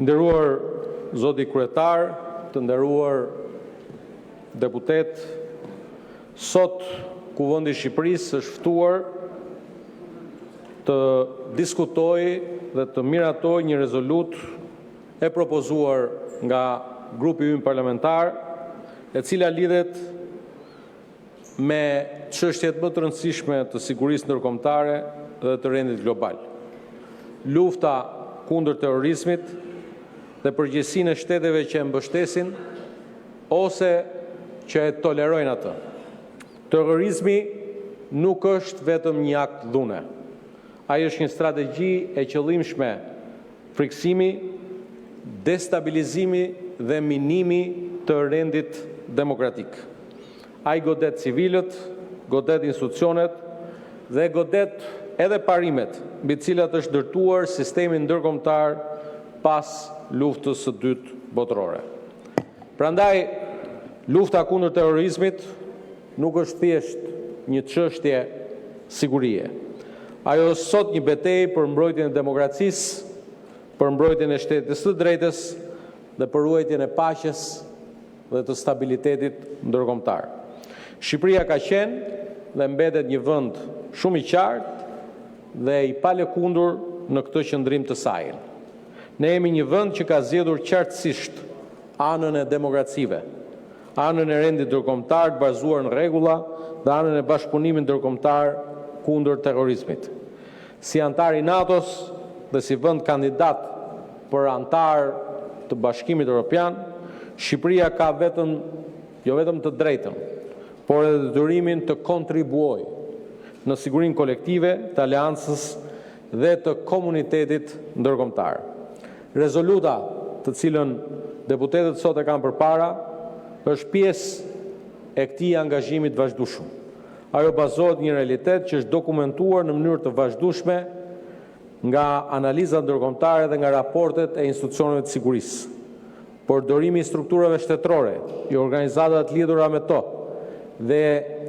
Nderuar zoti kryetar, të nderuar deputet, sot Kuvendi i Shqipërisë është ftuar të diskutojë dhe të miratojë një rezolut e propozuar nga grupi ynë parlamentar, e cila lidhet me çështjet më të rëndësishme të sigurisë ndërkombëtare dhe të rendit global. Lufta kundër terrorizmit dhe përgjegjësinë e shteteve që e mbështesin ose që e tolerojnë atë. Terrorizmi nuk është vetëm një akt dhune. Ai është një strategji e qëllimshme friksimi, destabilizimi dhe minimi të rendit demokratik. Ai godet civilët, godet institucionet dhe godet edhe parimet mbi të cilat është ndërtuar sistemi ndërkombëtar pas luftës së dytë botërore. Prandaj, lufta kundër terrorizmit nuk është thjesht një çështje sigurie. Ajo është sot një betejë për mbrojtjen e demokracisë, për mbrojtjen e shtetit të drejtës dhe për ruajtjen e paqes dhe të stabilitetit ndërkombëtar. Shqipëria ka qenë dhe mbetet një vend shumë i qartë dhe i palëkundur në këtë qëndrim të saj. Ne jemi një vend që ka zgjedhur qartësisht anën e demokracive, anën e rendit ndërkombëtar të bazuar në rregulla dhe anën e bashkëpunimit ndërkombëtar kundër terrorizmit. Si antar i NATO-s dhe si vend kandidat për antar të Bashkimit Evropian, Shqipëria ka jo vetëm të drejtën, por edhe detyrimin të kontribuojë në sigurinë kolektive të aleancës dhe të komunitetit ndërkombëtar. Rezoluta të cilën deputetët sot e kanë përpara është pjesë e këtij angazhimi të vazhdueshëm. Ajo bazohet në një realitet që është dokumentuar në mënyrë të vazhdueshme nga analizat ndërkombëtare dhe nga raportet e institucioneve të sigurisë. Përdorimi i strukturave shtetërore, i organizatave të lidhura me to dhe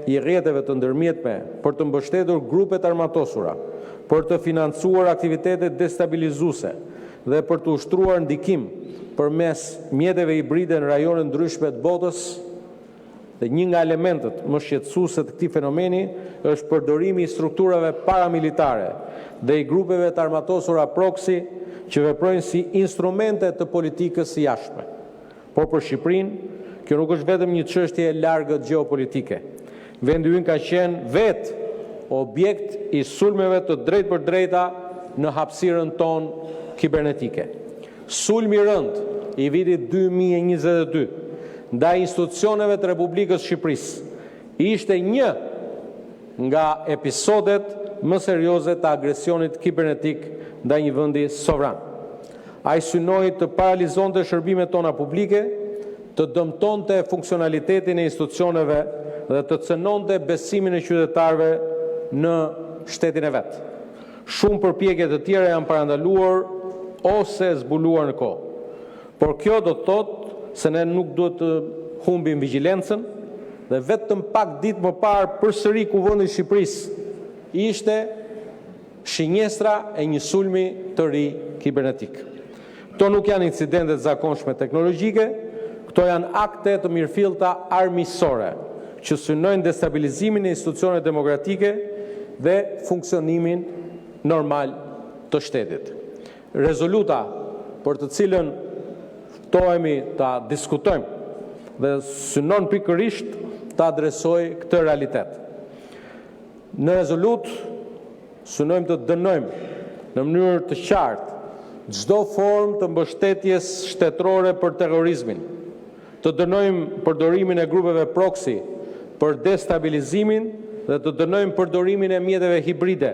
i rrjeteve të ndërmjetme për të mbështetur grupet armatosura, për të financuar aktivitete destabilizuese dhe për të ushtruar ndikim përmes mjeteve hibride në rajone ndryshme të botës. Dhe një nga elementet më shqetësuese të këtij fenomeni është përdorimi i strukturave paramilitare dhe i grupeve të armatosura proxy që veprojnë si instrumente të politikës së jashtme. Por për Shqipërinë, kjo nuk është vetëm një çështje e largët gjeopolitike. Vendi ynë ka qenë vetë objekt i sulmeve të drejtë për drejta në hapësirën tonë kibernetike. Sulmi i rënd i vitit 2022 ndaj institucioneve të Republikës Shqipërisë ishte një nga episodet më serioze të agresionit kibernetik ndaj një vendi sovran. Ai synoi të paralizonte shërbimet tona publike, të dëmtonte funksionalitetin e institucioneve dhe të cënonte besimin e qytetarëve në shtetin e vet. Shumë përpjekje të tjera janë parandaluar ose zbuluar në kohë. Por kjo do të thotë se ne nuk duhet të humbim vigjilencën dhe vetëm pak ditë më parë përsëri Kuvendi i Shqipërisë ishte shinjestra e një sulmi të ri kibernetik. Këto nuk janë incidente të zakonshme teknologjike, këto janë akte të mirëfillta armiqësore që synojnë destabilizimin e institucioneve demokratike dhe funksionimin normal të shtetit. Rezoluta për të cilën ftohemi ta diskutojmë dhe synon pikërisht të adresojë këtë realitet. Në rezolut synojmë të dënojmë në mënyrë të qartë çdo formë të mbështetjes shtetërore për terrorizmin, të dënojmë përdorimin e grupeve proxy për destabilizimin dhe të dënojmë përdorimin e mjeteve hibride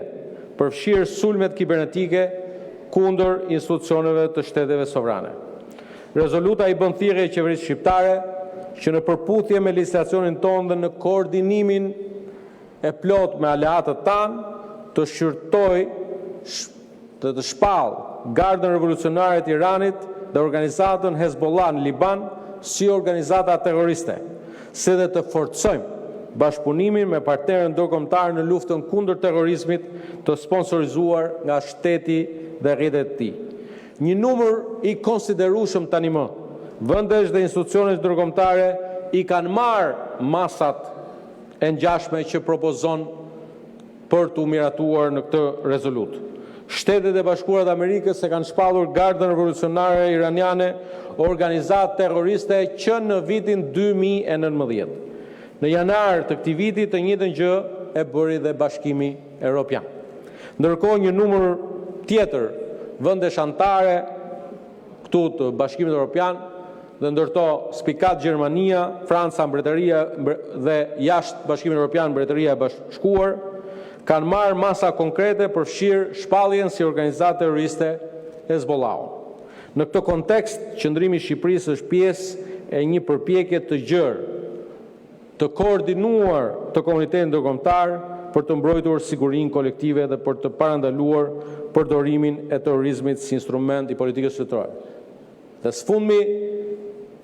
për fshirë sulmet kibernetike kundër institucioneve të shteteve sovrane. Rezoluta i bën thirrje qeverisë shqiptare që në përputhje me legjislacionin tonë dhe në koordinimin e plot me aleatët tanë të shqyrtoj dhe të shpallë Gardën Revolucionare të Iranit dhe organizatën Hezbollah në Liban si organizata terroriste, si dhe të forcojmë bashkëpunimin me partnerën ndërkombëtar në luftën kundër terrorizmit të sponsorizuar nga shteti dhe rrjetet e tij. Një numër i konsiderueshëm tani më, vendesh dhe institucionet ndërkombëtare i kanë marrë masat e ngjashme që propozon për të miratuar në këtë rezolut. Shtetet e Bashkuara të Amerikës e kanë shpallur Gardën Revolucionare Iraniane, organizatë terroriste që në vitin 2019. Në janar të këtij viti të njëjtën gjë e bëri dhe Bashkimi Evropian. Ndërkohë një numër tjetër vendesh anëtare këtu të Bashkimit Evropian dhe ndërto spikat Gjermania, Franca, Mbretëria dhe jashtë Bashkimit Evropian, Mbretëria e Bashkuar, kanë marrë masa konkrete për fshirë shpalljen si organizatë terroriste Hezbollahu. Në këtë kontekst, qëndrimi i Shqipërisë është pjesë e një përpjekje të gjerë, të koordinuar të komunitetit ndërkombëtar për të mbrojtur sigurinë kolektive dhe për të parandaluar përdorimin e terrorizmit si instrument i politikës shtetërore. Dhe së fundmi,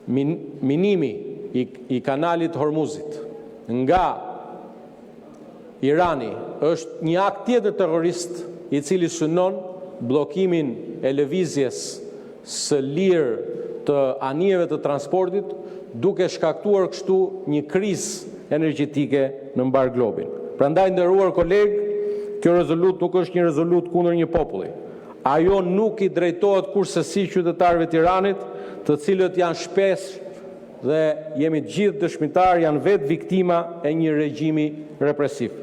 minimi i kanalit Hormuzit nga Irani është një akt tjetër terrorist i cili synon bllokimin e lëvizjes së lirë të anijeve të transportit, duke shkaktuar kështu një krizë energjetike në mbar globin. Prandaj, nderuar kolegë, kjo rezolut nuk është një rezolut kundër një populli. Ajo nuk i drejtohet kurrësi qytetarëve të Tiranit, të cilët janë shpesh dhe jemi gjithë dëshmitar, janë vetë viktima e një regjimi represiv.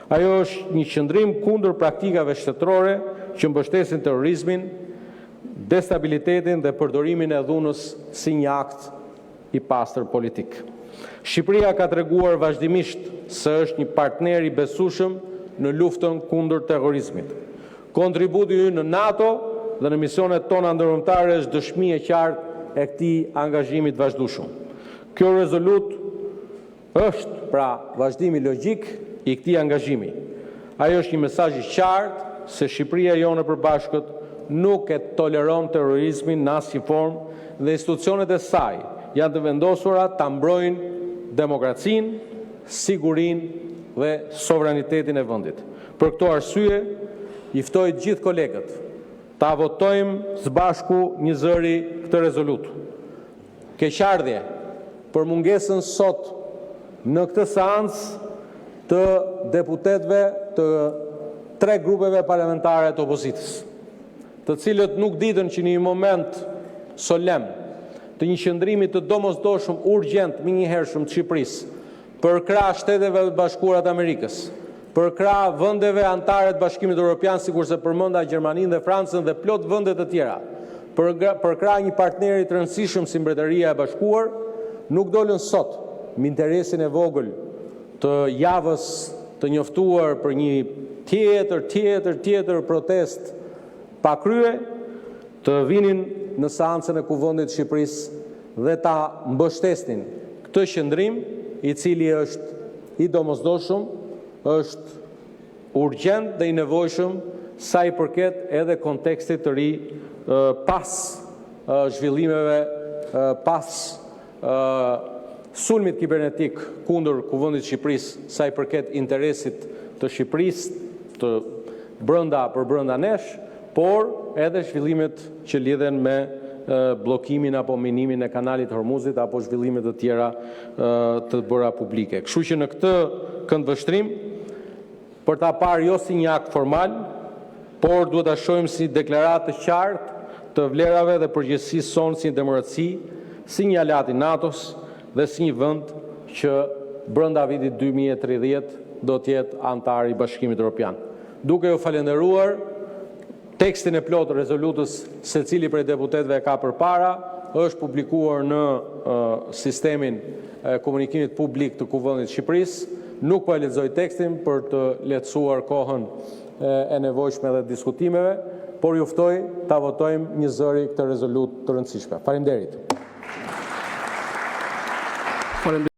Ajo është një qëndrim kundër praktikave shtetërore që mbështesin terrorizmin, destabilitetin dhe përdorimin e dhunës si një akt i pastër politik. Shqipëria ka treguar vazhdimisht se është një partner i besueshëm në luftën kundër terrorizmit. Kontributi ynë në NATO dhe në misionet tona ndërkombëtare është dëshmi e qartë e këtij angazhimi të vazhdueshëm. Kjo rezolut është pra vazhdimi logjik i këtij angazhimi. Ajo është një mesazh i qartë se Shqipëria jonë e përbashkët nuk e toleron terrorizmin në asnjë formë dhe institucionet e saj janë të vendosura ta mbrojnë demokracinë, sigurinë dhe sovranitetin e vendit. Për këto arsye, i ftoj të gjithë kolegët ta votojmë së bashku një zëri këtë rezolut. Keqardhje për mungesën sot në këtë seancë të deputetëve të 3 grupeve parlamentare të opozitës, të cilët nuk ditën që në një moment solem të një qëndrimi të domosdoshëm urgjent me njëhershëm të Shqipërisë për krah Shteteve të Bashkuara të Amerikës, për krah vendeve anëtare të Bashkimit Evropian, sikurse përmenda Gjermaninë dhe Francën dhe plot vende të tjera, për krah një partneri të rëndësishëm si Mbretëria e Bashkuar, nuk dolën sot me interesin e vogël të javës të njoftuar për një tjetër protest pa krye, të vinin në seancën e Kuvendit të Shqipërisë dhe ta mbështesnin këtë qëndrim i cili është i domosdoshëm, është urgjent dhe i nevojshëm sa i përket edhe kontekstit të ri pas zhvillimeve, pas sulmit kibernetik kundër Kuvendit të Shqipërisë, sa i përket interesit të Shqipërisë të brenda nesh, por edhe zhvillimet që lidhen me bllokimin apo minimin e kanalit Hormuzit apo zhvillimet të tjera të bëra publike. Kështu që në këtë këndvështrim, për ta parë jo si një akt formal, por duhet ta shohim si deklaratë të qartë të vlerave dhe përgjegjësisë sonë si demokraci, si një aleat i NATO-s dhe si një vend që brenda vitit 2030 do të jetë antar i Bashkimit Evropian. Duke ju falenderuar, tekstin e plotë rezolutës secili prej deputetëve ka përpara, është publikuar në sistemin e komunikimit publik të Kuvendit të Shqipërisë. Nuk po e lexoj tekstin për të lehtësuar kohën e nevojshme dhe diskutimeve, por ju ftoj ta votojmë një zëri këtë rezolutë të rëndësishme. Faleminderit.